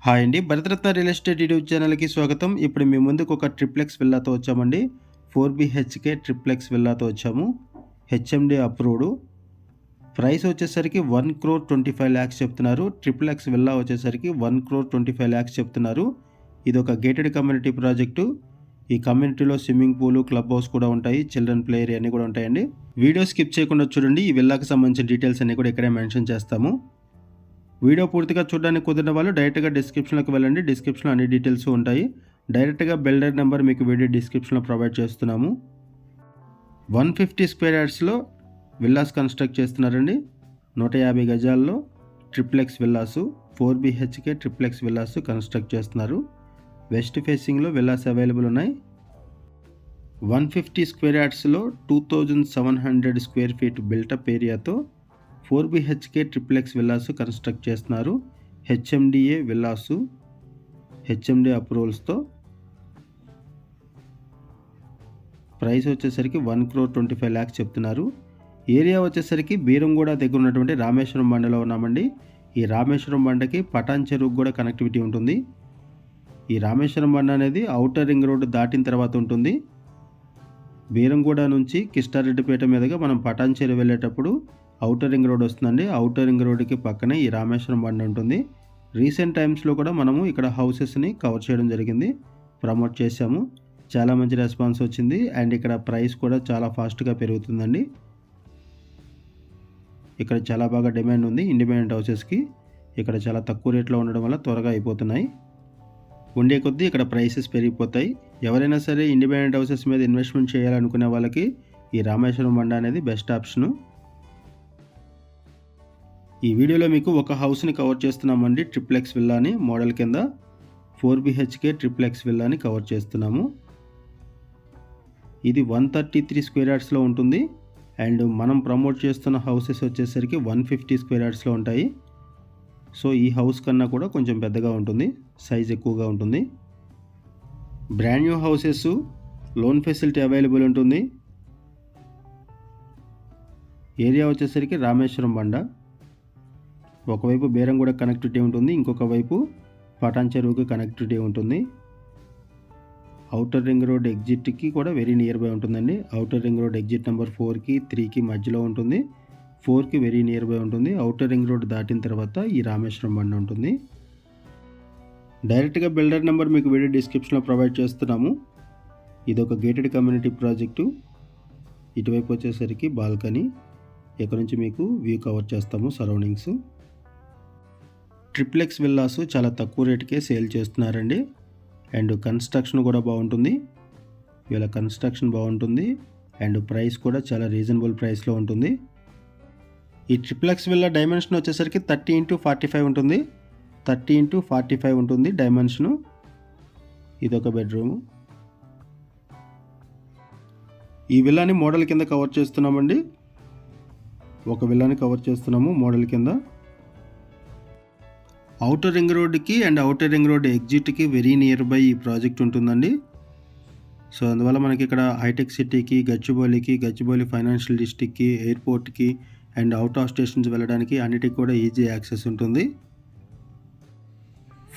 Hi అండి. Bharat Ratna real estate YouTube ఛానల్‌కి స్వాగతం. ఇప్పుడు మీ ముందుకు ఒక ట్రిప్లెక్స్ విల్లాతో వచ్చామండి. 4 BHK ట్రిప్లెక్స్ విల్లాతో వచ్చాము. HMD approved. ప్రైస్ వచ్చేసరికి 1,25,00,000 చెప్తున్నారు. ట్రిప్లెక్స్ విల్లా వచ్చేసరికి 1,25,00,000 చెప్తున్నారు. ఇది ఒక గేటెడ్ కమ్యూనిటీ ప్రాజెక్టు. ఈ కమ్యూనిటీలో స్విమ్మింగ్ పూల్, క్లబ్ హౌస్ కూడా ఉంటాయి. చిల్డ్రన్ ప్లే ఏరియా అన్నీ కూడా ఉంటాయండి. వీడియో స్కిప్ చేయకుండా చూడండి. ఈ విల్లాకి సంబంధించిన డీటెయిల్స్ అన్నీ కూడా ఇక్కడే మెన్షన్ చేస్తాము. వీడియో పూర్తిగా చూడడానికి కుదిరిన వాళ్ళు డైరెక్ట్గా డిస్క్రిప్షన్లోకి వెళ్ళండి. డిస్క్రిప్షన్లో అన్ని డీటెయిల్స్ ఉంటాయి. డైరెక్ట్గా బిల్డర్ నెంబర్ మీకు వీడియో డిస్క్రిప్షన్లో ప్రొవైడ్ చేస్తున్నాము. 150 స్క్వేర్ యార్డ్స్లో విల్లాస్ కన్స్ట్రక్ట్ చేస్తున్నారండి. 150 గజాల్లో triplex villas 4 BHK triplex villas construct చేస్తున్నారు. వెస్ట్ ఫేసింగ్లో విల్లాస్ అవైలబుల్ ఉన్నాయి. 150 స్క్వేర్ యార్డ్స్లో 2700 స్క్వేర్ ఫీట్ బిల్టప్ ఏరియాతో 4 BHK ట్రిప్లెక్స్ విల్లాసు కన్స్ట్రక్ట్ చేస్తున్నారు. హెచ్ఎండిఏ విల్లాసు, హెచ్ఎండి అప్రూవల్స్తో. ప్రైస్ వచ్చేసరికి 1,25,00,000 చెప్తున్నారు. ఏరియా వచ్చేసరికి బీరంగూడ దగ్గర ఉన్నటువంటి రామేశ్వరం బండలో ఉన్నామండి. ఈ రామేశ్వరం బండకి పటాన్ చెరువుకు కూడా కనెక్టివిటీ ఉంటుంది. ఈ రామేశ్వరం బండ అనేది ఔటర్ రింగ్ రోడ్డు దాటిన తర్వాత ఉంటుంది. బీరంగూడ నుంచి కిష్టారెడ్డిపేట మీదుగా మనం పటాన్ చెరువు వెళ్ళేటప్పుడు ఔటర్ రింగ్ రోడ్ వస్తుందండి. ఔటర్ రింగ్ రోడ్డుకి పక్కనే ఈ రామేశ్వరం బండ ఉంటుంది. రీసెంట్ టైమ్స్లో కూడా మనము ఇక్కడ హౌసెస్ని కవర్ చేయడం జరిగింది, ప్రమోట్ చేశాము. చాలా మంచి రెస్పాన్స్ వచ్చింది. అండ్ ఇక్కడ ప్రైస్ కూడా చాలా ఫాస్ట్గా పెరుగుతుందండి. ఇక్కడ చాలా బాగా డిమాండ్ ఉంది ఇండిపెండెంట్ హౌసెస్కి. ఇక్కడ చాలా తక్కువ రేట్లో ఉండడం వల్ల త్వరగా అయిపోతున్నాయి. ఉండే కొద్దీ ఇక్కడ ప్రైసెస్ పెరిగిపోతాయి. ఎవరైనా సరే ఇండిపెండెంట్ హౌసెస్ మీద ఇన్వెస్ట్మెంట్ చేయాలనుకునే వాళ్ళకి ఈ రామేశ్వరం బండ అనేది బెస్ట్ ఆప్షను. ఈ వీడియోలో మీకు ఒక హౌస్ని కవర్ చేస్తున్నామండి. ట్రిప్లెక్స్ విల్లాని మోడల్ కింద 4 BHK ట్రిప్లెక్స్ విల్లాని కవర్ చేస్తున్నాము. ఇది 133 స్క్వేర్ యార్డ్స్లో ఉంటుంది. అండ్ మనం ప్రమోట్ చేస్తున్న హౌసెస్ వచ్చేసరికి 150 స్క్వేర్ యార్డ్స్లో ఉంటాయి. సో ఈ హౌస్ కన్నా కూడా కొంచెం పెద్దగా ఉంటుంది, సైజ్ ఎక్కువగా ఉంటుంది. Brand new houses, loan facility available ఉంటుంది. ఏరియా వచ్చేసరికి రామేశ్వరం బండ. ఒకవైపు బీరంగూడ కనెక్టివిటీ ఉంటుంది, ఇంకొక వైపు పటాన్ చెరువుకి కనెక్టివిటీ ఉంటుంది. ఔటర్ రింగ్ రోడ్ ఎగ్జిట్కి కూడా వెరీ నియర్ బై ఉంటుందండి. Outer ring road exit number 4కి 3కి మధ్యలో ఉంటుంది. 4కి వెరీ నియర్ బై ఉంటుంది. ఔటర్ రింగ్ రోడ్ దాటిన తర్వాత ఈ రామేశ్వరం బండ ఉంటుంది. డైరెక్ట్గా బిల్డర్ నెంబర్ మీకు వీడియో డిస్క్రిప్షన్లో ప్రొవైడ్ చేస్తున్నాము. ఇది ఒక గేటెడ్ కమ్యూనిటీ ప్రాజెక్టు. ఇటువైపు వచ్చేసరికి బాల్కనీ. ఇక్కడ నుంచి మీకు వ్యూ కవర్ చేస్తాము సరౌండింగ్స్. ట్రిప్లెక్స్ విల్లాసు చాలా తక్కువ రేటుకే సేల్ చేస్తున్నారండి. అండ్ కన్స్ట్రక్షన్ కూడా బాగుంటుంది. వీళ్ళ కన్స్ట్రక్షన్ బాగుంటుంది. అండ్ ప్రైస్ కూడా చాలా రీజనబుల్ ప్రైస్లో ఉంటుంది. ఈ ట్రిప్లెక్స్ విల్లా డైమెన్షన్ వచ్చేసరికి 30x45 ఉంటుంది. 30x45 ఉంటుంది డైమెన్షను. ఇదొక బెడ్రూము. ఈ విల్లాని మోడల్ కింద కవర్ చేస్తున్నామండి. ఒక విల్లాని కవర్ చేస్తున్నాము మోడల్ కింద. ఔటర్ రింగ్ రోడ్కి అండ్ ఔటర్ రింగ్ రోడ్ ఎగ్జిట్కి వెరీ నియర్ బై ఈ ప్రాజెక్ట్ ఉంటుందండి. సో అందువల్ల మనకి ఇక్కడ హైటెక్ సిటీకి, గచ్చిబౌలి ఫైనాన్షియల్ డిస్ట్రిక్ట్కి, ఎయిర్పోర్ట్కి అండ్ అవుట్ ఆఫ్ స్టేషన్స్ వెళ్ళడానికి అన్నిటికి కూడా ఈజీ యాక్సెస్ ఉంటుంది.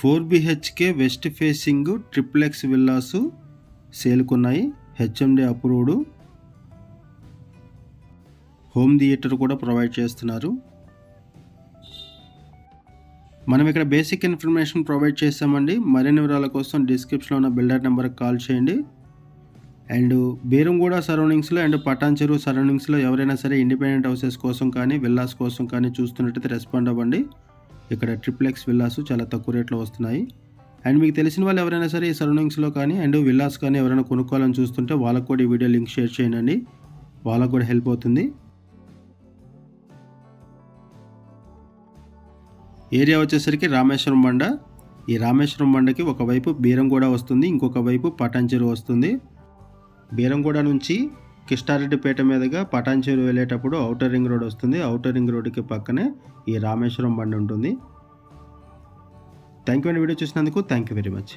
4 BHK west facing triplex villas సేల్కున్నాయి. HMD approved. హోమ్ థియేటర్ కూడా ప్రొవైడ్ చేస్తున్నారు. మనం ఇక్కడ బేసిక్ ఇన్ఫర్మేషన్ ప్రొవైడ్ చేసామండి. మరిన్ని వివరాల కోసం డిస్క్రిప్షన్లో ఉన్న బిల్డర్ నెంబర్కి కాల్ చేయండి. అండ్ బీరంగూడ సరౌండింగ్స్లో అండ్ పటాన్ చెరువు సరౌండింగ్స్లో ఎవరైనా సరే ఇండిపెండెంట్ హౌసెస్ కోసం కానీ విల్లాస్ కోసం కానీ చూస్తున్నట్టయితే రెస్పాండ్ అవ్వండి. ఇక్కడ ట్రిప్లెక్స్ విల్లాసు చాలా తక్కువ రేట్లో వస్తున్నాయి. అండ్ మీకు తెలిసిన వాళ్ళు ఎవరైనా సరే ఈ సరౌండింగ్స్లో కానీ అండ్ విల్లాస్ కానీ ఎవరైనా కొనుక్కోవాలని చూస్తుంటే వాళ్ళకు కూడా ఈ వీడియో లింక్ షేర్ చేయండి. వాళ్ళకు కూడా హెల్ప్ అవుతుంది. ఏరియా వచ్చేసరికి రామేశ్వరం బండ. ఈ రామేశ్వరం బండకి ఒకవైపు బీరంగూడ వస్తుంది, ఇంకొక వైపు పటాన్ చెరువు వస్తుంది. బీరంగూడ నుంచి కిష్టారెడ్డిపేట మీదుగా పటాన్ చెరువు వెళ్ళేటప్పుడు ఔటర్ రింగ్ రోడ్ వస్తుంది. ఔటర్ రింగ్ రోడ్డుకి పక్కనే ఈ రామేశ్వరం బండ ఉంటుంది. థ్యాంక్ యూ అండి వీడియో చూసినందుకు. Thank you very much.